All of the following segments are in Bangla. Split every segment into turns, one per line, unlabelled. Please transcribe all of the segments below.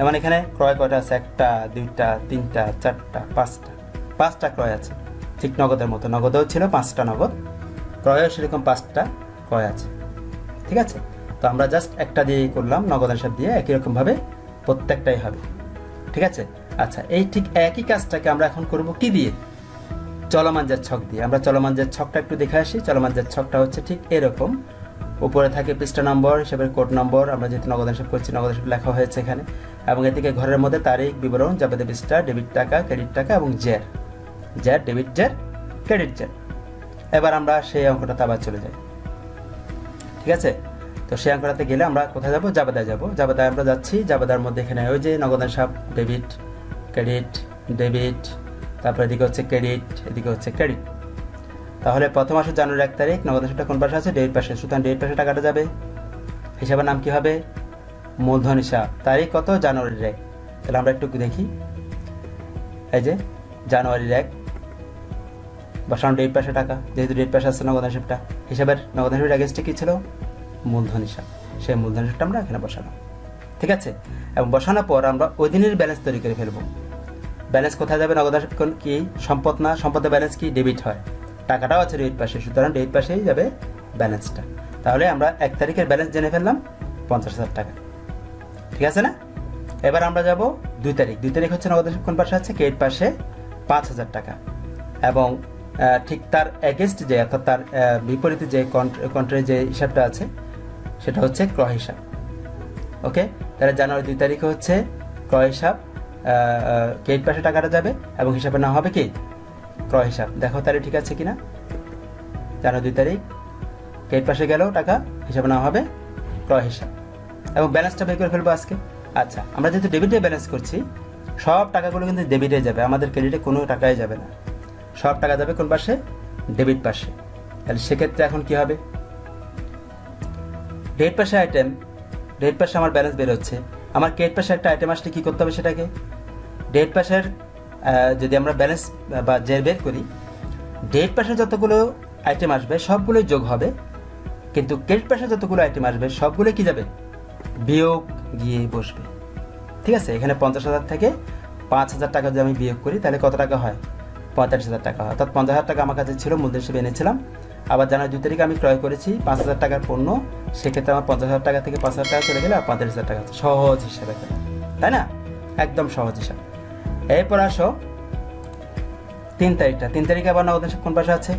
যেমন এখানে ক্রয় কয়টা আছে, 1টা 2টা 3টা 4টা 5টা ক্রয় আছে, ঠিক নগদের মতো। নগদেও ছিল 5টা নগদ, ক্রয়েও সেরকম 5টা ক্রয় আছে। ঠিক আছে, তো আমরা জাস্ট একটা দিয়েই করলাম, নগদের সাথে দিয়ে একই রকমভাবে প্রত্যেকটাই হবে। ঠিক আছে, আচ্ছা এই ঠিক একই কাজটাকে আমরা এখন করব কি দিয়ে? চলমান জের ছক দিয়ে। আমরা চলমান জের ছকটা একটু দেখে আসি। চলমান জের ছকটা হচ্ছে ঠিক এরকম, উপরে থাকে পৃষ্ঠা নম্বর, হিসাবের কোড নম্বর, আমরা যেহেতু নগদ হিসাব করছি নগদ হিসাব লেখা হয়েছে এখানে, এবং এদিকে ঘরের মধ্যে তারিখ, বিবরণ, যাবতীয় পৃষ্ঠা, ডেবিট টাকা, ক্রেডিট টাকা এবং জের, ডেবিট জের, ক্রেডিট জের। এবার আমরা সেই অঙ্কটাতে আবার চলে যাই। ঠিক আছে, তো সেই অঙ্কটাতে গেলে আমরা কোথায় যাবো? জাবেদায় যাবো। জাবেদায় আমরা যাচ্ছি। জাবেদার মধ্যে এখানে ওই যে নগদ হিসাব, ডেবিট, ক্রেডিট, ডেবিট, তারপর এদিকে হচ্ছে ক্রেডিট, এদিকে হচ্ছে ক্রেডিট। তাহলে প্রথম মাসের জানুয়ারি 1 তারিখ, নগদ হিসাবটা কোন পাশে আছে? ডেবিট পাশে। সুতরাং ডেবিট পাশে টাকাটা যাবে। হিসাবের নাম কি হবে? মূলধন হিসাব। তারিখ কত? জানুয়ারির 1। তাহলে আমরা একটু দেখি, এই যে জানুয়ারির 1 বসানো ডেবিট পাশে টাকা, যেহেতু ডেবিট পাশে আছে নগদ হিসাবটা, হিসাবের নগদ হিসাবের অ্যাগেন্সটে কী ছিল? মূলধন হিসাব। সেই মূলধন হিসাবটা আমরা এখানে বসালাম। ঠিক আছে, এবং বসানোর পর আমরা ওই দিনের ব্যালেন্স তৈরি করে ফেলবো। ব্যালেন্স কোথায় যাবে? নগদ হিসাব কি সম্পদ না? সম্পদের ব্যালেন্স কি? ডেবিট হয়। টাকাটাও আছে ডেবিট পাশে, সুতরাং ডেবিট পাশেই যাবে ব্যালেন্সটা। তাহলে আমরা 1 তারিখের ব্যালেন্স জেনে ফেললাম 50,000 টাকা। ঠিক আছে না? এবার আমরা যাব 2 তারিখ। 2 তারিখ হচ্ছে নগদ হিসাব কোন পাশে আছে? ক্রেডিট পাশে 5,000 টাকা, এবং ঠিক তার এগেনস্ট যে, অর্থাৎ তার বিপরীতে যে কন্ট্রারি যে হিসাবটা আছে সেটা হচ্ছে ক্রয় হিসাব। ওকে, তাহলে জানুয়ারি 2 তারিখে হচ্ছে ক্রয় হিসাব, ক্রেডিট পাশে টাকাটা যাবে এবং হিসাবের নাম হবে কি? ক্রয় হিসাব। দেখো তাহলে ঠিক আছে কিনা? জানুয়ারি 2 তারিখ ক্রেডিট পাশে গেল টাকা, হিসাবের নাম হবে ক্রয় হিসাব, এবং ব্যালেন্সটা বের করে ফেলবো আজকে। আচ্ছা, আমরা যেহেতু ডেবিটে ব্যালেন্স করছি, সব টাকাগুলো কিন্তু ডেবিটে যাবে, আমাদের ক্রেডিটে কোনো টাকাই যাবে না। সব টাকা যাবে কোন পাশে? ডেবিট পাশে। তাহলে সেক্ষেত্রে এখন কি হবে? ডেবিট পাশে আইটেম, ডেবিট পাশে আমার ব্যালেন্স বের হচ্ছে, আমার ক্রেডিট পাশে একটা আইটেম আসলে কী করতে হবে সেটাকে? ডেবিট পাশের যদি আমরা ব্যালেন্স বা জের বের করি, ডেবিট পাশে যতগুলো আইটেম আসবে সবগুলোই যোগ হবে, কিন্তু ক্রেডিট পাশে যতগুলো আইটেম আসবে সবগুলোই কি যাবে? বিয়োগ গিয়ে বসবে। ঠিক আছে, এখানে 50,000 থেকে 5,000 টাকা যদি আমি বিয়োগ করি তাহলে কত টাকা হয়? 45,000 টাকা হয়। অর্থাৎ 50,000 টাকা আমার কাছে ছিল, মূলধন হিসেবে এনেছিলাম। আবার জানুয়ারি 2 তারিখে আমি ক্রয় করেছি 5,000 টাকার পণ্য, সেক্ষেত্রে আমার 50,000 টাকা থেকে 5,000 টাকা চলে গেলে আর 45,000 টাকা আছে। সহজ হিসাবে, তাই না? একদম সহজ হিসাব। এরপর আসো 3 তারিখটা। 3 তারিখে আবার নগদ হিসাব কোন পাশে আছে?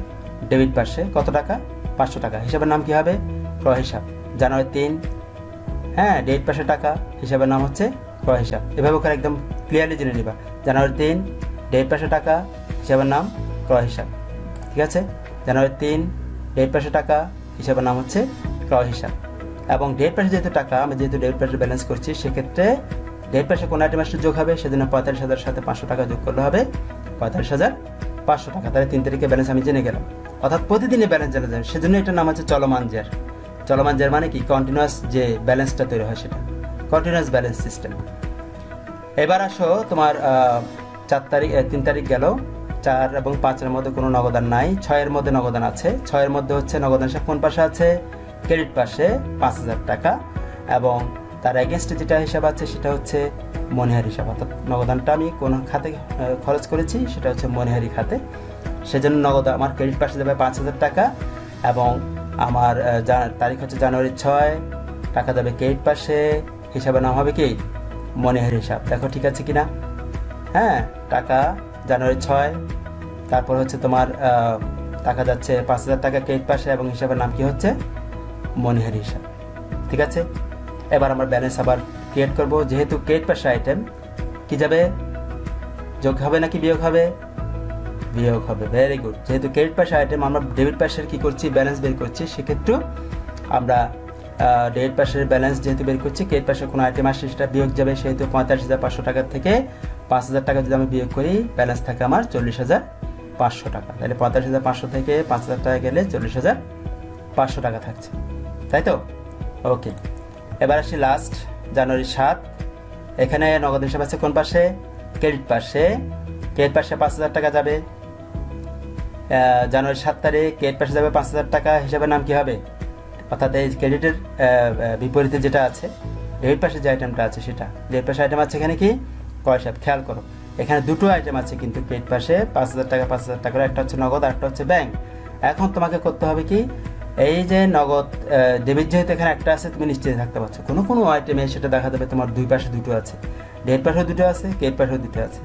ডেবিট পাশে। কত টাকা? 500 টাকা। হিসাবের নাম কি হবে? ক্রয় হিসাব। জানুয়ারি 3, হ্যাঁ, ডেবিট পাশে টাকা, হিসাবের নাম হচ্ছে ক্রয় হিসাব। এভাবে করে একদম ক্লিয়ারলি জেনে নিবা। জানুয়ারি 3 ডেবিট পাশে টাকা, হিসাবের নাম ক্রয় হিসাব। ঠিক আছে, জানুয়ারি 3 ডেবিট পাশে টাকা, হিসাবের নাম হচ্ছে ক্রয় হিসাব। এবং ডেবিট পাশে যেহেতু টাকা, আমি যেহেতু ডেবিট পাশে ব্যালেন্স করছি, সেক্ষেত্রে ডেবিট পাশে কোন আইটেম আসলে যোগ হবে? সেজন্য 45,000 সাথে 500 টাকা যোগ করলে হবে 45,500 টাকা। তাহলে 3 তারিখে ব্যালেন্স আমি জেনে গেলাম। অর্থাৎ প্রতিদিনই ব্যালেন্স জানা যায়, সেজন্য এটার নাম হচ্ছে চলমান জের। চলমান জের মানে কি? কন্টিনিউয়াস যে ব্যালেন্সটা তৈরি হয় সেটা, কন্টিনিউয়াস ব্যালেন্স সিস্টেম। এবার আসো তোমার 4 তারিখ, 3 তারিখ গেল, 4 এবং 5-এর মধ্যে কোনো নগদান নাই, 6-এর মধ্যে নগদান আছে। 6-এর মধ্যে হচ্ছে নগদান হিসাব কোন পাশে আছে? ক্রেডিট পাশে 5,000 টাকা, এবং তার এগেনস্টে যেটা হিসাব আছে সেটা হচ্ছে মনিহারি হিসাব। অর্থাৎ নগদানটা আমি কোন খাতে খরচ করেছি? সেটা হচ্ছে মনিহারি খাতে। সেজন্য নগদ আমার ক্রেডিট পাশে যাবে 5,000 টাকা, এবং আমার তারিখ হচ্ছে জানুয়ারি 6, টাকা যাবে ক্রেডিট পাশে, হিসাবের নাম হবে কি? মনিহারি হিসাব। দেখো ঠিক আছে কিনা? হ্যাঁ, টাকা জানুয়ারি 6, তারপর হচ্ছে তোমার টাকা যাচ্ছে 5,000 টাকা ক্রেডিট পাশে, এবং হিসাবের নাম কি হচ্ছে? মনিহারি হিসাব। ঠিক আছে, এবার আমরা ব্যালেন্স আবার ক্রিয়েট করব। যেহেতু ক্রেডিট পাশে আইটেম, কি যাবে? যোগ হবে নাকি বিয়োগ হবে? বিয়োগ হবে। Very good. যেহেতু ক্রেডিট পাশে আইটেম, আমরা ডেবিট পাশের কি করছি? ব্যালেন্স বের করছি। সেক্ষেত্রে আমরা ডেবিট পাশের ব্যালেন্স যেহেতু বের করছি, ক্রেডিট পাশে কোনো আইটেম আসছে সেটা বিয়োগ যাবে। সেহেতু 45,500 টাকা থেকে 5,000 টাকা যদি আমি বিয়োগ করি, ব্যালেন্স থাকে আমার 40,500 টাকা। তাহলে 45,500 থেকে 5,000 টাকা গেলে 40,500 টাকা থাকছে, তাই তো? ওকে, এবার আসি লাস্ট জানুয়ারি 7। এখানে নগদ হিসাব আছে কোন পাশে? ক্রেডিট পাশে। ক্রেডিট পাশে 5,000 টাকা যাবে। জানুয়ারি 7 তারিখ ক্রেডিট পাশে যাবে 5,000 টাকা, হিসাবের নাম কি হবে? অর্থাৎ এই ক্রেডিটের বিপরীতে যেটা আছে ডেবিট পাশে যে আইটেমটা আছে সেটা, ডেবিট পাশে আইটেম আছে এখানে কি ক্রয় হিসাব। খেয়াল করো এখানে দুটো আইটেম আছে কিন্তু ক্রেডিট পাশে 5,000 টাকা 5,000 টাকা, একটা হচ্ছে নগদ আর একটা হচ্ছে ব্যাংক। এখন তোমাকে করতে হবে কি, এই যে নগদ ডেবিট যেহেতু এখানে একটা আছে, তুমি নিশ্চিত থাকতে পারছো কোনো কোনো আইটেমে সেটা দেখা যাবে তোমার দুই পাশে দুটো আছে, ডেবিট পাশেও দুটো আছে, ক্রেডিট পাশেও দুটো আছে,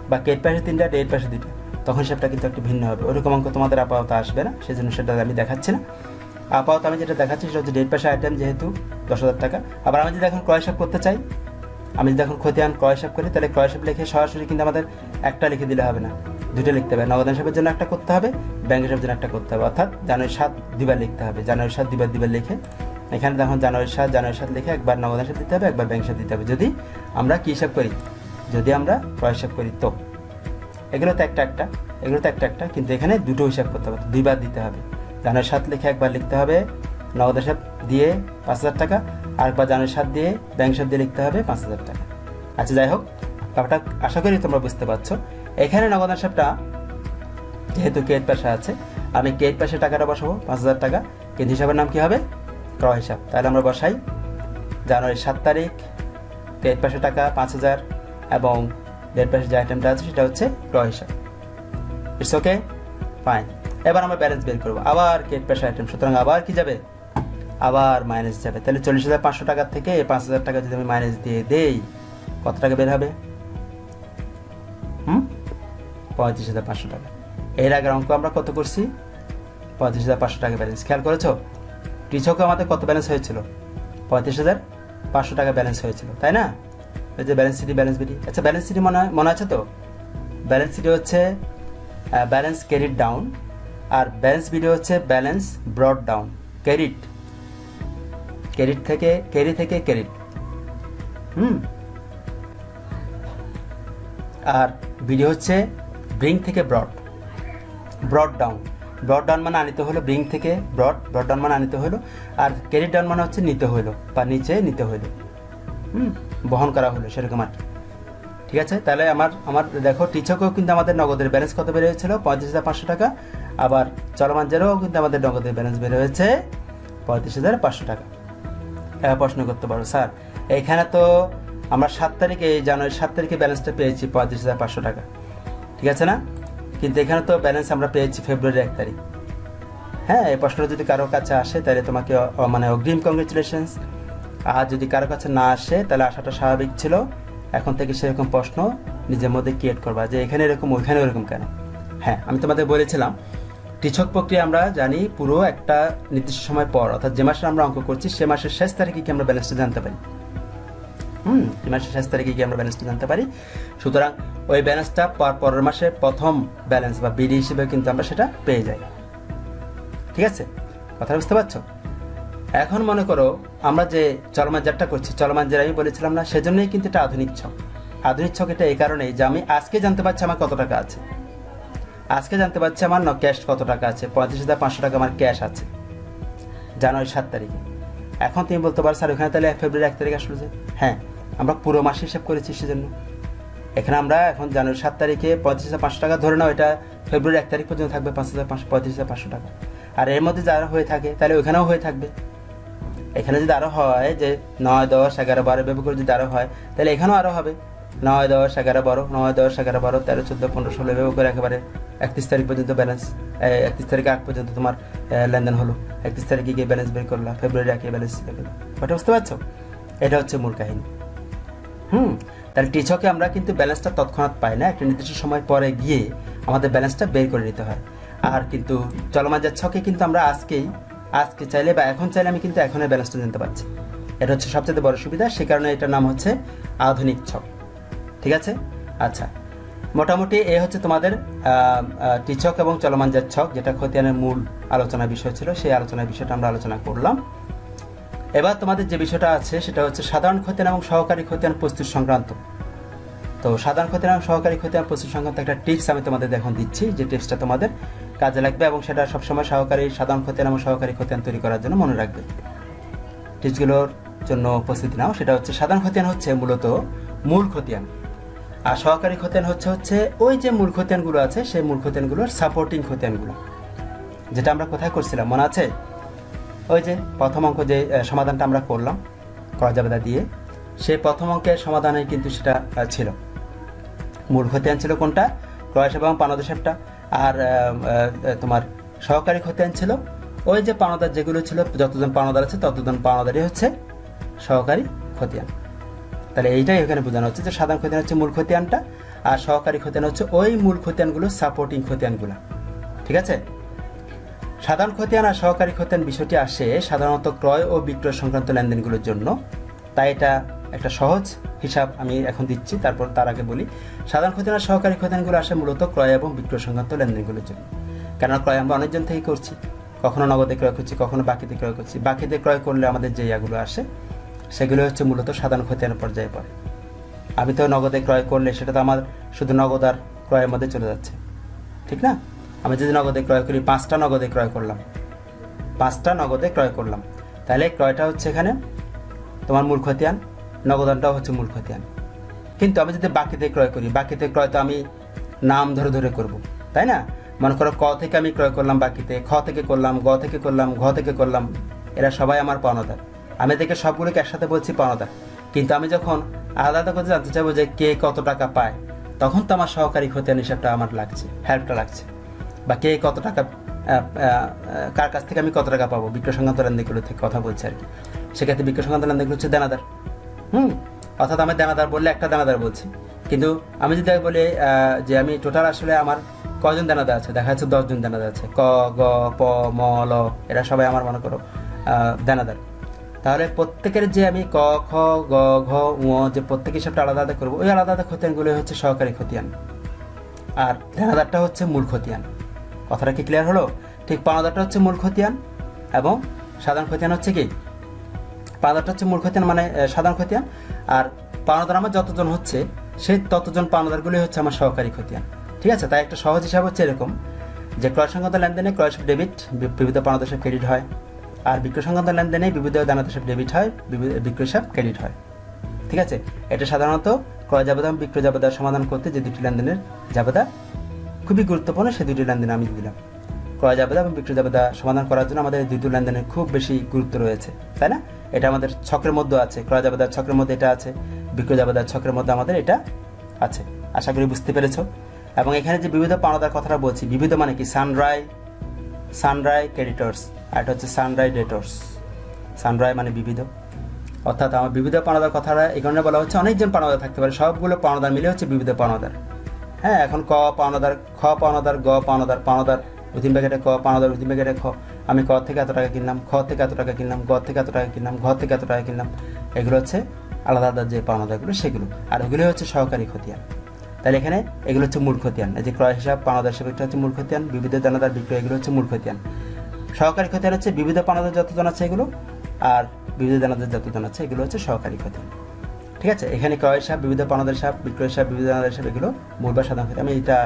বা ক্রেডিট পাশে 3টা, ডেবিট পাশে 2টা, তখন সেটা কিন্তু একটু ভিন্ন হবে। ওরকম অঙ্ক তোমাদের আপাতত আসবে না, সেজন্য সেটা আমি দেখাচ্ছি না। আপাতত আমি যেটা দেখাচ্ছি সেটা হচ্ছে ডেবিট পাশে আইটেম যেহেতু 10,000 টাকা। আবার আমি যদি এখন ক্রয় হিসাব করতে চাই, আমি যদি এখন খতিয়ান ক্রয় হিসাব করি, তাহলে ক্রয় হিসাব লিখে সরাসরি কিন্তু আমাদের একটা লিখে দিলে হবে না, দুটো লিখতে হবে। নগদ হিসাবের জন্য একটা করতে হবে, ব্যাংক হিসাবের জন্য একটা করতে হবে, অর্থাৎ জানুয়ারি 7 দুবার লিখতে হবে। জানুয়ারি 7 দুবার লিখে এখানে দেখুন জানুয়ারি 7 লিখে একবার নগদ হিসাব দিতে হবে, একবার ব্যাংক হিসাব দিতে হবে। যদি আমরা কী হিসাব করি, যদি আমরা ক্রয় হিসাব করি, তো এগুলো তো একটা, কিন্তু এখানে দুটো হিসাব করতে হবে, দুইবার দিতে হবে। জানুয়ারি 7 লিখে একবার লিখতে হবে নগদ হিসাব দিয়ে 5,000 টাকা, আর একবার জানুয়ারি 7 দিয়ে ব্যাংক হিসাব দিয়ে লিখতে হবে 5,000 টাকা। আচ্ছা, যাই হোক, ব্যাপারটা আশা করি তোমরা বুঝতে পারছো। এখানে নগদ হিসাবটা যেহেতু ক্রেডিট পাশে আছে, আমি ক্রেডিট পাশে টাকাটা বসাবো 5,000 টাকা, কিন্তু হিসাবের নাম কি হবে, ক্রয় হিসাব। তাহলে আমরা বসাই জানুয়ারি 7 তারিখ, ক্রেডিট পাশে টাকা 5,000 এবং ডেবিট পাশে যে আইটেমটা আছে সেটা হচ্ছে ক্রয় হিসাব। It's okay, fine. এবার আমরা ব্যালেন্স বের করবো, আবার ক্রেডিট পাশে আইটেম, সুতরাং আবার কি যাবে, আবার মাইনাস যাবে। তাহলে 40,500 টাকার থেকে 5,000 টাকা যদি আমি মাইনাস দিয়ে দেই, কত টাকা বের হবে, 35,500 টাকা। এর আগের অঙ্ক আমরা কত করছি, 35,500 টাকা ব্যালেন্স। খেয়াল করেছো কৃষক আমাদের কত ব্যালেন্স হয়েছিল, 35,500 টাকা ব্যালেন্স হয়েছিল, তাই না? ওই যে ব্যালেন্স সিটি, ব্যালেন্স বিডি। আচ্ছা, ব্যালেন্স সিটি মনে আছে তো? ব্যালেন্স সিটি হচ্ছে ব্যালেন্স ক্যারিড ডাউন, আর ব্যালেন্স বিডি হচ্ছে ব্যালেন্স ব্রড ডাউন। ক্যারি থেকে ক্যারিড, আর বিডি হচ্ছে ব্রিং থেকে ব্রড ডাউন। ব্রড ডাউন মানে আনিতে হলো, ব্রিং থেকে ব্রড ডাউন মানে আনিতে হলো, আর ক্যারিড ডাউন মানে হচ্ছে নিতে হলো বা নিচে নিতে হলো, বহন করা হলো, সেরকম আর। ঠিক আছে, তাহলে আমার দেখো টিচকেও কিন্তু আমাদের নগদের ব্যালেন্স কত বের হয়েছিল, 35,500 টাকা। আবার চলমান জেরও কিন্তু আমাদের নগদের ব্যালেন্স বের হয়েছে 35,500 টাকা। প্রশ্ন করতে পারো, স্যার এখানে তো আমরা জানুয়ারি 7 তারিখে ব্যালেন্সটা পেয়েছি 35,500 টাকা, ঠিক আছে না? কিন্তু এখানে তো ব্যালেন্স আমরা পেয়েছি ফেব্রুয়ারি 1 তারিখ। হ্যাঁ, এই প্রশ্নটা যদি কারো কাছে আসে তাহলে তোমাকে মানে অগ্রিম কংগ্রেচুলেশনস। আর যদি কারো কাছে না আসে তাহলে আসাটা স্বাভাবিক ছিল। এখন থেকে সেরকম প্রশ্ন নিজের মধ্যে ক্রিয়েট করবা যে এখানে এরকম ওইখানে ওরকম কেন। হ্যাঁ, আমি তোমাদের বলেছিলাম টিচক প্রক্রিয়া আমরা জানি পুরো একটা নির্দিষ্ট সময় পর, অর্থাৎ যে মাসে আমরা অঙ্ক করছি সে মাসের শেষ তারিখে কি আমরা ব্যালেন্সটা জানতে পারি। এই মাসের শেষ তারিখে কি আমরা ব্যালেন্সটা জানতে পারি। সুতরাং ওই ব্যালেন্সটা পরের মাসের প্রথম ব্যালেন্স বা বিডি হিসেবে কিন্তু আমরা সেটা পেয়ে যাই। ঠিক আছে, কথা বুঝতে পারছো? এখন মনে করো আমরা যে চলমান জেরটা করছি, চলমান জের আমি বলেছিলাম না, সেজন্যই কিন্তু এটা আধুনিক ছক। আধুনিক ছক এটা এই কারণেই যে আমি আজকে জানতে পারছি আমার কত টাকা আছে, আজকে জানতে পারছি আমার ক্যাশ কত টাকা আছে। 35,500 টাকা আমার ক্যাশ আছে জানুয়ারি 7 তারিখে। এখন তুমি বলতে পারো স্যার ওখানে তাহলে ফেব্রুয়ারি 1 তারিখ আসলো যে, হ্যাঁ আমরা পুরো মাসে হিসাব করেছি, সেজন্য এখানে আমরা এখন জানুয়ারি 7 তারিখে 35,500 টাকা ধরে নাও, এটা ফেব্রুয়ারি 1 তারিখ পর্যন্ত থাকবে 35,500 টাকা। আর এর মধ্যে যারা হয়ে থাকে তাহলে ওখানেও হয়ে থাকবে। এখানে যদি আরও হয় যে 9, 10, 11, 12 এভাবে করে যদি আরও হয় তাহলে এখানেও আরও হবে 9, 10, 11, 12, 9, 10, 11, 12, 13, 14, 15, 16 এভাবে করে একেবারে 31 তারিখ পর্যন্ত ব্যালেন্স, 31 তারিখ আগ পর্যন্ত তোমার লেনদেন হলো। 31 তারিখে গিয়ে ব্যালেন্স বের করলা, ফেব্রুয়ারি 1 ব্যালেন্স বের করলা। ওটা বুঝতে পারছো? এটা হচ্ছে মূল কাহিনী। তাহলে টিচকে আমরা কিন্তু ব্যালেন্সটা তৎক্ষণাৎ পাই না, একটা নির্দিষ্ট সময় পরে গিয়ে আমাদের ব্যালেন্সটা বের করে নিতে হয়। আর কিন্তু চলমান যার ছকে কিন্তু আমরা আজকে চাইলে বা এখন চাইলে আমি কিন্তু এখনই ব্যালেন্সটা জানতে পারছি। এটা হচ্ছে সবচেয়ে বড় সুবিধা, সে কারণে এটার নাম হচ্ছে আধুনিক ছক। ঠিক আছে, আচ্ছা, মোটামুটি এ হচ্ছে তোমাদের টিচক এবং চলমান যার ছক, যেটা খতিয়ানের মূল আলোচনার বিষয় ছিল, সেই আলোচনার বিষয়টা আমরা আলোচনা করলাম। এবার তোমাদের যে বিষয়টা আছে সেটা হচ্ছে সাধারণ খতিয়ান এবং সহকারী খতিয়ান প্রস্তুত সংক্রান্ত। তো সাধারণ খতিয়ান এবং সহকারী খতিয়ান প্রস্তুত সংক্রান্ত একটা টিপস আমি তোমাদের এখন দিচ্ছি, যে টিপসটা তোমাদের কাজে লাগবে এবং সেটা সবসময় সাধারণ খতিয়ান এবং সহকারী খতিয়ান তৈরি করার জন্য মনে রাখবে। টিপসগুলোর জন্য উপস্থিতি নাও। সেটা হচ্ছে সাধারণ খতিয়ান হচ্ছে মূলত মূল খতিয়ান, আর সহকারী খতিয়ান হচ্ছে ওই যে মূল খতিয়ানগুলো আছে সেই মূল খতিয়ানগুলোর সাপোর্টিং খতিয়ানগুলো, যেটা আমরা কোথায় করছিলাম মনে আছে? ওই যে প্রথম অঙ্ক যে সমাধানটা আমরা করলাম, ক্রয় জাবেদা দিয়ে, সেই প্রথম অঙ্কের সমাধানে কিন্তু সেটা ছিল মূল খতিয়ান ছিল কোনটা, ক্রয় হিসাব এবং পাওনাদার হিসাবটা। আর তোমার সহকারী খতিয়ান ছিল ওই যে পাওনাদার যেগুলো ছিল, যতজন পাওনাদার আছে ততজন পাওনাদারই হচ্ছে সহকারী খতিয়ান। তাহলে এইটাই এখানে বোঝানো হচ্ছে যে সাধারণ খতিয়ান হচ্ছে মূল খতিয়ানটা, আর সহকারী খতিয়ান হচ্ছে ওই মূল খতিয়ানগুলো সাপোর্টিং খতিয়ানগুলো। ঠিক আছে, সাধারণ খতিয়ান আর সহকারী খতিয়ান বিষয়টি আসে সাধারণত ক্রয় ও বিক্রয় সংক্রান্ত লেনদেনগুলোর জন্য। তাই এটা একটা সহজ হিসাব আমি এখন দিচ্ছি, তারপর তার আগে বলি সাধারণ খতিয়ান আর সহকারী খতিয়ানগুলো আসে মূলত ক্রয় এবং বিক্রয় সংক্রান্ত লেনদেনগুলোর জন্য। কেননা ক্রয় আমরা অনেকজন থেকে করছি, কখনো নগদে ক্রয় করছি, কখনো বাকিতে ক্রয় করছি। বাকিতে ক্রয় করলে আমাদের যে ইয়াগুলো আসে সেগুলো হচ্ছে মূলত সাধারণ খতিয়ানের পর্যায়ে পড়ে। আমি তো নগদে ক্রয় করলে সেটা তো আমার শুধু নগদ আর ক্রয়ের মধ্যে চলে যাচ্ছে, ঠিক না? আমি যদি নগদে ক্রয় করি, 5টা নগদে ক্রয় করলাম, 5টা নগদে ক্রয় করলাম, তাহলে ক্রয়টা হচ্ছে এখানে তোমার মূল খতিয়ান, নগদানটাও হচ্ছে মূল খতিয়ান। কিন্তু আমি যদি বাকিতে ক্রয় করি, বাকিতে ক্রয় তো আমি নাম ধরে ধরে করব, তাই না? মনে করো ক থেকে আমি ক্রয় করলাম বাকিতে, খ থেকে করলাম, গ থেকে করলাম, ঘ থেকে করলাম, এরা সবাই আমার পাওনাদার। আমি এদেরকে সবগুলোকে একসাথে বলছি পাওনাদার। কিন্তু আমি যখন আলাদা আলাদা করে জানতে চাইবো যে কে কত টাকা পায়, তখন তো আমার সহকারী খতিয়ান হিসাবটা আমার লাগছে, হেল্পটা লাগছে। বা কে কত টাকা, কার কাছ থেকে আমি কত টাকা পাবো, বিক্রয় সংক্রান্ত লেনদেনগুলো থেকে কথা বলছি আর কি। সেক্ষেত্রে বিক্রয় সংক্রান্ত লেনদেনগুলো হচ্ছে দেনাদার। অর্থাৎ আমি দেনাদার বললে একটা দেনাদার বলছি, কিন্তু আমি যদি বলি যে আমি টোটাল আসলে আমার কজন দেনাদার আছে, দেখা যাচ্ছে 10 জন দেনাদার আছে, ক, গ, প, ম, ল, এরা সবাই আমার মনে করো দেনাদার। তাহলে প্রত্যেকের যে আমি ক, খ, গ, ঘ, ঙ যে প্রত্যেকের হিসাবটা আলাদা আলাদা করবো, ওই আলাদা আলাদা খতিয়ানগুলো হচ্ছে সহকারী খতিয়ান, আর দেনাদারটা হচ্ছে মূল খতিয়ান। কথাটা কি ক্লিয়ার হলো? ঠিক পাওনাদারটা হচ্ছে মূল খতিয়ান এবং সাধারণ খতিয়ান হচ্ছে কি, পাওনাদারটা হচ্ছে মূল খতিয়ান মানে সাধারণ খতিয়ান, আর পাওনাদার আমার যতজন হচ্ছে সেই ততজন পাওনাদারগুলি হচ্ছে আমার সহকারী খতিয়ান। ঠিক আছে, তাই একটা সহজ হিসাব হচ্ছে এরকম যে ক্রয় সংক্রান্ত লেনদেনে ক্রয় হিসাব ডেবিট, বিবিধ পাওনাদার হিসাব ক্রেডিট হয়, আর বিক্রয় সংক্রান্ত লেনদেনে বিবিধ দেনাদার হিসাব ডেবিট হয়, বিক্রয় হিসাব ক্রেডিট হয়। ঠিক আছে, এটা সাধারণত ক্রয় জাবেদা এবং বিক্রয় জাবেদার সমাধান করতে যে দুটি লেনদেনের জাবেদা খুবই গুরুত্বপূর্ণ, সেই দুটি লেনদেন আমি দিলাম। ক্রয় জাবেদা এবং বিক্রয় জাবেদা সমাধান করার জন্য আমাদের এই দুটো লেনদেনের খুব বেশি গুরুত্ব রয়েছে, তাই না? এটা আমাদের ছকের মধ্যে আছে, ক্রয় জাবেদার ছকের মধ্যে এটা আছে, বিক্রয় জাবেদার ছকের মধ্যে আমাদের এটা আছে। আশা করি বুঝতে পেরেছো। এবং এখানে যে বিবিধ পাওনাদার কথাটা বলছি, বিবিধ মানে কি, সানরাই ক্রেডিটর্স, আর এটা হচ্ছে সানরাই ডেটর্স। সানরাই মানে বিবিধ, অর্থাৎ আমার বিবিধ পাওনাদার কথাটা এই কারণে বলা হচ্ছে অনেকজন পাওনাদার থাকতে পারে, সবগুলো পাওনাদার মিলে হচ্ছে বিবিধ পাওনাদার। হ্যাঁ, এখন ক পাওনাদার, খ পাওনাদার, গ পাওনাদার, পাওনাদার উইথিন ব্র্যাকেটে ক, পাওনাদার উইথিন ব্র্যাকেটে খ। আমি ক থেকে এত টাকা কিনলাম, খ থেকে এত টাকা কিনলাম, গ থেকে এত টাকা কিনলাম, ঘ থেকে এত টাকা কিনলাম, এগুলো হচ্ছে আলাদা আলাদা যে পাওনাদারগুলো সেগুলো, আর ওগুলো হচ্ছে সহকারী খতিয়ান। তাহলে এখানে এগুলো হচ্ছে মূল খতিয়ান। এই যে ক্রয় হিসাব, পাওনাদার হিসাব, এটা হচ্ছে মূল খতিয়ান, বিবিধ দানাদার বিক্রয়, এগুলো হচ্ছে মূল খতিয়ান। সহকারী খতিয়ান হচ্ছে বিবিধ পাওনাদার যতজন আছে এগুলো, আর বিবিধ দানাদার যতজন আছে এগুলো হচ্ছে সহকারী খতিয়ান। ঠিক আছে, এখানে ক্রয় হিসাব, বিবিধ পাওনাদার হিসাব, বিক্রয় হিসাব, বিবিধ দানাদার হিসাব, এগুলো মূল বা সাধারণ খতিয়ান। আমি এটা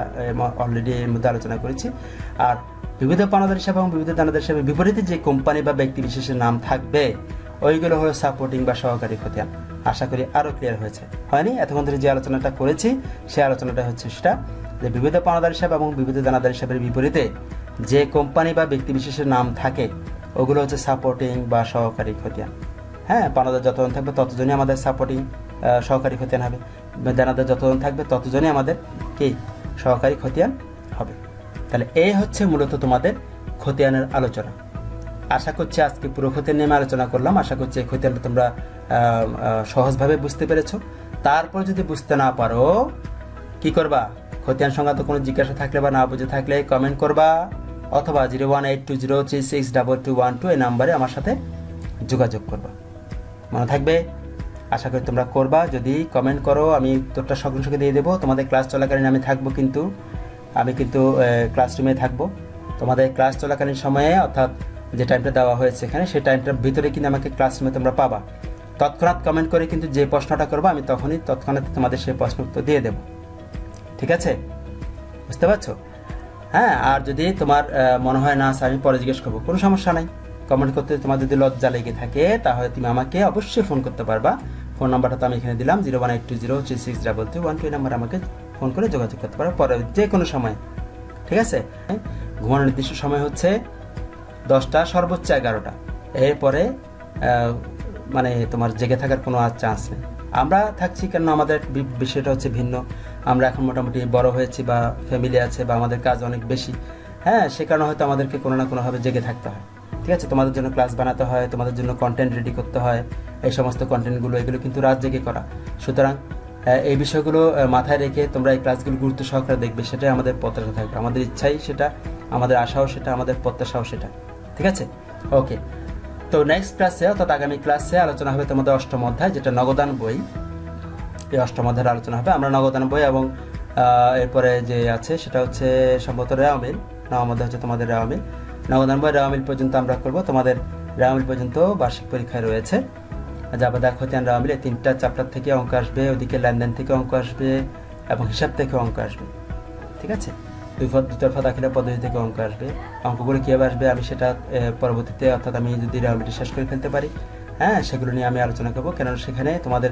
অলরেডি এর মধ্যে আলোচনা করেছি। আর বিবিধ পাওনাদার হিসাব এবং বিবিধ দানাদার হিসাবে বিপরীতে যে কোম্পানি বা ব্যক্তি বিশেষের নাম থাকবে ওইগুলো হলো সাপোর্টিং বা সহকারী খতিয়ান। আশা করি আরও ক্লিয়ার হয়েছে, হয়নি? এতক্ষণ ধরে যে আলোচনাটা করেছি সেই আলোচনাটা হচ্ছে সেটা যে বিবিধ পাওনাদার হিসাব এবং বিবিধ দানাদার হিসাবের বিপরীতে যে কোম্পানি বা ব্যক্তি বিশেষের নাম থাকে ওগুলো হচ্ছে সাপোর্টিং বা সহকারী খতিয়ান। হ্যাঁ, পাওনাদার যতজন থাকবে ততজনই আমাদের সাপোর্টিং সহকারী খতিয়ান হবে, দানাদার যতজন থাকবে ততজনই আমাদের কি সহকারী খতিয়ান হবে। তাহলে এই হচ্ছে মূলত তোমাদের খতিয়ানের আলোচনা। আশা করছি আজকে পুরো খতিয়ান নিয়ে আলোচনা করলাম। আশা করছি এই খতিয়ানটা তোমরা সহজভাবে বুঝতে পেরেছো। তারপর যদি বুঝতে না পারো কি করবা, খতিয়ান সংক্রান্ত কোনো জিজ্ঞাসা থাকলে বা না বুঝে থাকলে কমেন্ট করবা, অথবা 01820362212 এই নাম্বারে আমার সাথে যোগাযোগ করবা। মনে থাকবে, আশা করি তোমরা করবা। যদি কমেন্ট করো আমি উত্তরটা সঙ্গে সঙ্গে দিয়ে দেবো। তোমাদের ক্লাস চলাকালীন আমি থাকবো, কিন্তু আমি ক্লাসরুমে থাকবো। তোমাদের ক্লাস চলাকালীন সময়ে, অর্থাৎ যে টাইমটা দেওয়া হয়েছে এখানে, সেই টাইমটার ভিতরে কিন্তু আমাকে ক্লাসরুমে তোমরা পাবা। তৎক্ষণাৎ কমেন্ট করে কিন্তু যে প্রশ্নটা করবো আমি তৎক্ষণাৎ তোমাদের সেই প্রশ্ন উত্তর দিয়ে দেবো। ঠিক আছে, বুঝতে পারছো? হ্যাঁ, আর যদি তোমার মনে হয় না আমি পরে জিজ্ঞেস করবো, কোনো সমস্যা নাই। কমেন্ট করতে তোমার যদি লজ্জা লেগে থাকে তাহলে তুমি আমাকে অবশ্যই ফোন করতে পারবা। ফোন নাম্বারটা তো আমি এখানে দিলাম, 01820362212 এই নাম্বারে আমাকে ফোন করে যোগাযোগ করতে পারো পরে যে কোনো সময়। ঠিক আছে, ঘুমানোর নির্দিষ্ট সময় হচ্ছে 10টা, সর্বোচ্চ 11টা। এরপরে মানে তোমার জেগে থাকার কোনো আর চান্স নেই। আমরা থাকছি কেন, আমাদের বিষয়টা হচ্ছে ভিন্ন। আমরা এখন মোটামুটি বড় হয়েছি বা ফ্যামিলি আছে বা আমাদের কাজ অনেক বেশি, হ্যাঁ, সে কারণে হয়তো আমাদেরকে কোনো না কোনোভাবে জেগে থাকতে হয়। ঠিক আছে, তোমাদের জন্য ক্লাস বানাতে হয়, তোমাদের জন্য কন্টেন্ট রেডি করতে হয়, এই সমস্ত কন্টেন্টগুলো এগুলো কিন্তু রাত জেগে করা। সুতরাং এই বিষয়গুলো মাথায় রেখে তোমরা এই ক্লাসগুলো গুরুত্ব সহকারে দেখবে, সেটাই আমাদের প্রত্যাশা থাকবে, আমাদের ইচ্ছাই সেটা, আমাদের আশাও সেটা, আমাদের প্রত্যাশাও সেটা। ঠিক আছে, ওকে। তো নেক্সট ক্লাসে অর্থাৎ আগামী ক্লাসে আলোচনা হবে তোমাদের অষ্টম অধ্যায়, যেটা নগদান বই। এই অষ্টম অধ্যায়ের আলোচনা হবে। আমরা নগদান বই এবং এরপরে যে আছে সেটা হচ্ছে সম্ভবত রেওয়ামিল, নবম অধ্যায় হচ্ছে তোমাদের রেওয়ামিল। নগদান বই রেওয়ামিল পর্যন্ত আমরা করব। তোমাদের রেওয়ামিল পর্যন্ত বার্ষিক পরীক্ষায় রয়েছে। জাবেদা খতিয়ান রেওয়ামিল এই 3টা চ্যাপ্টার থেকে অঙ্ক আসবে, ওদিকে লেনদেন থেকে অঙ্ক আসবে এবং হিসাব থেকে অঙ্ক আসবে। ঠিক আছে, দুতরফা দাখিলা পদ্ধতি থেকে অঙ্ক আসবে। অঙ্কগুলো কীভাবে আসবে আমি সেটা পরবর্তীতে, অর্থাৎ আমি যদি রেওয়ামিলটি শেষ করে ফেলতে পারি, হ্যাঁ, সেগুলো নিয়ে আমি আলোচনা করবো। কেননা সেখানে তোমাদের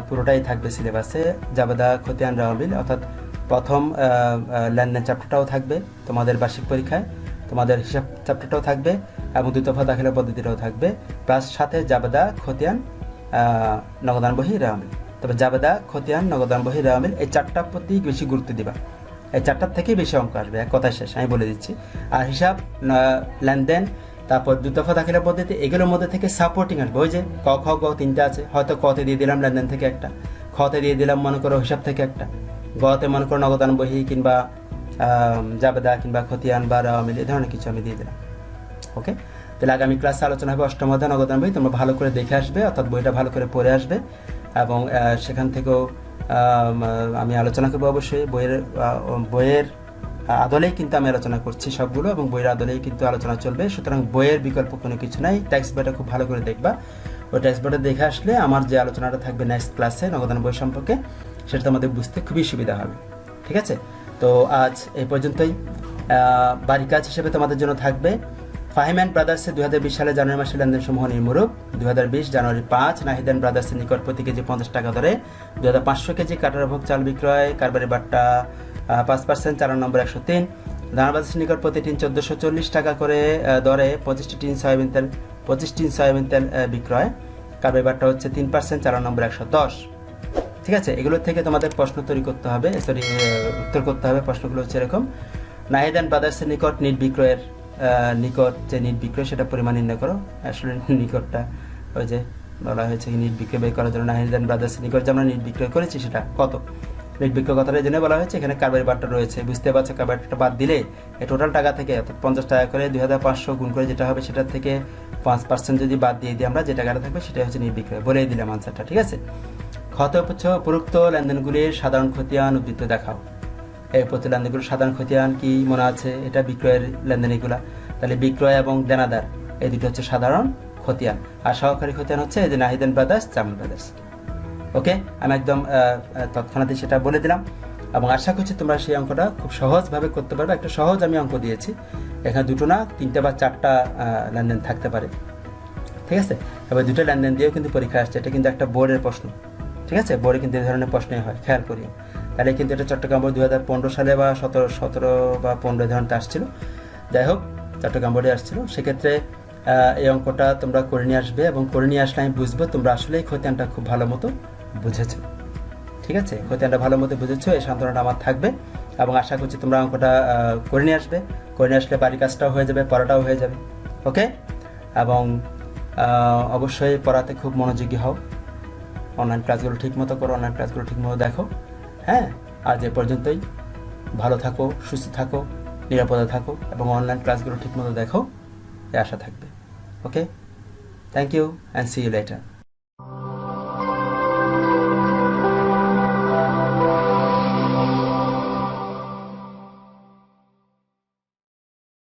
পুরোটাই থাকবে সিলেবাসে। জাবেদা খতিয়ান রেওয়ামিল অর্থাৎ প্রথম লেনদেন চ্যাপ্টারটাও থাকবে তোমাদের বার্ষিক পরীক্ষায়, তোমাদের হিসাব চ্যাপ্টারটাও থাকবে এবং দুতরফা দাখিলা পদ্ধতিটাও থাকবে, প্লাস সাথে জাবেদা খতিয়ান নগদান বহি রেওয়ামিল। তবে জাবেদা খতিয়ান নগদান বহি রেওয়ামিল এই 4টার প্রতি বেশি গুরুত্ব দিবা, এই 4টার থেকেই বেশি অঙ্ক আসবে, এক কথায় শেষ, আমি বলে দিচ্ছি। আর হিসাব, লেনদেন, তারপর দুতরফা দাখিলা পদ্ধতি, এগুলোর মধ্যে থেকে সাপোর্টিং আসবে। ওই যে ক খ গ 3টা আছে, হয়তো কতে দিয়ে দিলাম লেনদেন থেকে একটা, খতে দিয়ে দিলাম মনে করো হিসাব থেকে একটা, গতে মনে করো নগদান বহি কিংবা জাবেদা কিংবা খতিয়ান বা রেওয়ামিল এই ধরনের কিছু আমি দিয়ে দিলাম। ওকে, তাহলে আগামী ক্লাসে আলোচনা হবে অষ্টম অধ্যায় নগদান বই। তোমরা ভালো করে দেখে আসবে, অর্থাৎ বইটা ভালো করে পড়ে আসবে এবং সেখান থেকেও আমি আলোচনা করবো। অবশ্যই বইয়ের আদলেই কিন্তু আমি আলোচনা করছি সবগুলো, এবং বইয়ের আদলেই কিন্তু আলোচনা চলবে। সুতরাং বইয়ের বিকল্প কোনো কিছু নাই। টেক্সট বইটা খুব ভালো করে দেখবা। ওই টেক্সট বইটা দেখে আসলে আমার যে আলোচনাটা থাকবে নেক্সট ক্লাসে নগদান বই সম্পর্কে, সেটা তোমাদের বুঝতে খুবই সুবিধা হবে। ঠিক আছে, তো আজ এই পর্যন্তই। বাড়ি কাজ হিসেবে তোমাদের জন্য থাকবে ফাহিম অ্যান্ড ব্রাদার্সের 2020 সালে জানুয়ারি মাসে লেনদেন সমূহ নিম্নরূপ। 2020 জানুয়ারি 5 নাহিদ অ্যান্ড ব্রাদার্সের নিকট প্রতি কেজি 50 টাকা দরে 2500 কেজি কাটারভোগ চাল বিক্রয়, কারবারি বাট্টা 5%, 4 নম্বর 103। দানাবাজারের নিকট প্রতি টিন 1440 টাকা করে দরে 25 টিন সয়াবিন তেল বিক্রয়, কারবারি বাট্টা হচ্ছে 3%, 4 নম্বর 110। ঠিক আছে, এগুলোর থেকে তোমাদের প্রশ্ন তৈরি করতে হবে, উত্তর করতে হবে। প্রশ্নগুলো হচ্ছে এরকম: নাহিদ অ্যান্ড ব্রাদার্সের নিকট নিট বিক্রয়ের যে নিট বিক্রয় সেটা পরিমাণ নির্ণয় করো। আসলে নিকটটা ওই যে বলা হয়েছে নিট বিক্রয় বের করার জন্য নাহিদ অ্যান্ড ব্রাদার্সের নিকট যে আমরা নিট বিক্রয় করেছি সেটা কত, নিট বিক্রয় কথাটা জন্য বলা হয়েছে। এখানে কারবারি বাট্টা রয়েছে, বুঝতে পারছো, কারবারি বাট্টা বাদ দিলে এই টোটাল টাকা থেকে অর্থাৎ 50 টাকা করে 2500 গুণ করে যেটা হবে সেটার থেকে 5% যদি বাদ দিয়ে দিই আমরা, যে টাকাটা থাকবে সেটাই হচ্ছে নিট বিক্রয়। বলেই দিলাম আনসারটা। ঠিক আছে, উপরোক্ত লেনদেনগুলির সাধারণ খতিয়ান উদ্ধৃত দেখাও। এই প্রতি লেনদেনগুলোর সাধারণ খতিয়ান কি মনে আছে? এটা বিক্রয়ের লেনদেন এগুলা। তাহলে বিক্রয় এবং দেনাদার এই দুটো হচ্ছে সাধারণ খতিয়ান, আর সহকারী খতিয়ান হচ্ছে এই যে Nahid and brothers, Jamil brothers. Okay, আমি একদম তৎক্ষণাৎই সেটা বলে দিলাম এবং আশা করছি তোমরা সেই অঙ্কটা খুব সহজভাবে করতে পারবে। একটা সহজ আমি অঙ্ক দিয়েছি, এখানে 2টো না 3টে বা 4টা লেনদেন থাকতে পারে। ঠিক আছে, এবার 2টো লেনদেন দিয়েও কিন্তু পরীক্ষা আসছে। এটা কিন্তু একটা বোর্ডের প্রশ্ন। ঠিক আছে, বোর্ডে কিন্তু এই ধরনের প্রশ্নই হয়, খেয়াল করিও। তাহলে কিন্তু এটা চট্টগ্রাম বোর্ড 2015 সালে বা 17 বা 15 ধরনের আসছিল। যাই হোক, চট্টগ্রাম বোর্ডে আসছিল। সেক্ষেত্রে এই অঙ্কটা তোমরা করে নিয়ে আসবে এবং করে নিয়ে আসলে আমি বুঝবো তোমরা আসলে এই খতিয়ানটা খুব ভালো মতো বুঝেছো। ঠিক আছে, খতিয়ানটা ভালো মতো বুঝেছো, এই সান্ত্বনাটা আমার থাকবে এবং আশা করছি তোমরা অঙ্কটা করে নিয়ে আসবে। করে নিয়ে আসলে বাড়ির কাজটাও হয়ে যাবে, পড়াটাও হয়ে যাবে। ওকে, এবং অবশ্যই পড়াতে খুব মনোযোগী হও, অনলাইন ক্লাসগুলো ঠিক মতো করো, অনলাইন ক্লাসগুলো ঠিক মতো দেখো। হ্যাঁ, আজ এ পর্যন্তই। ভালো থাকো, সুস্থ থাকো, নিরাপদে থাকো এবং অনলাইন ক্লাসগুলো ঠিক মতো দেখো, এই আশা থাকবে। Okay, thank you and see you letter.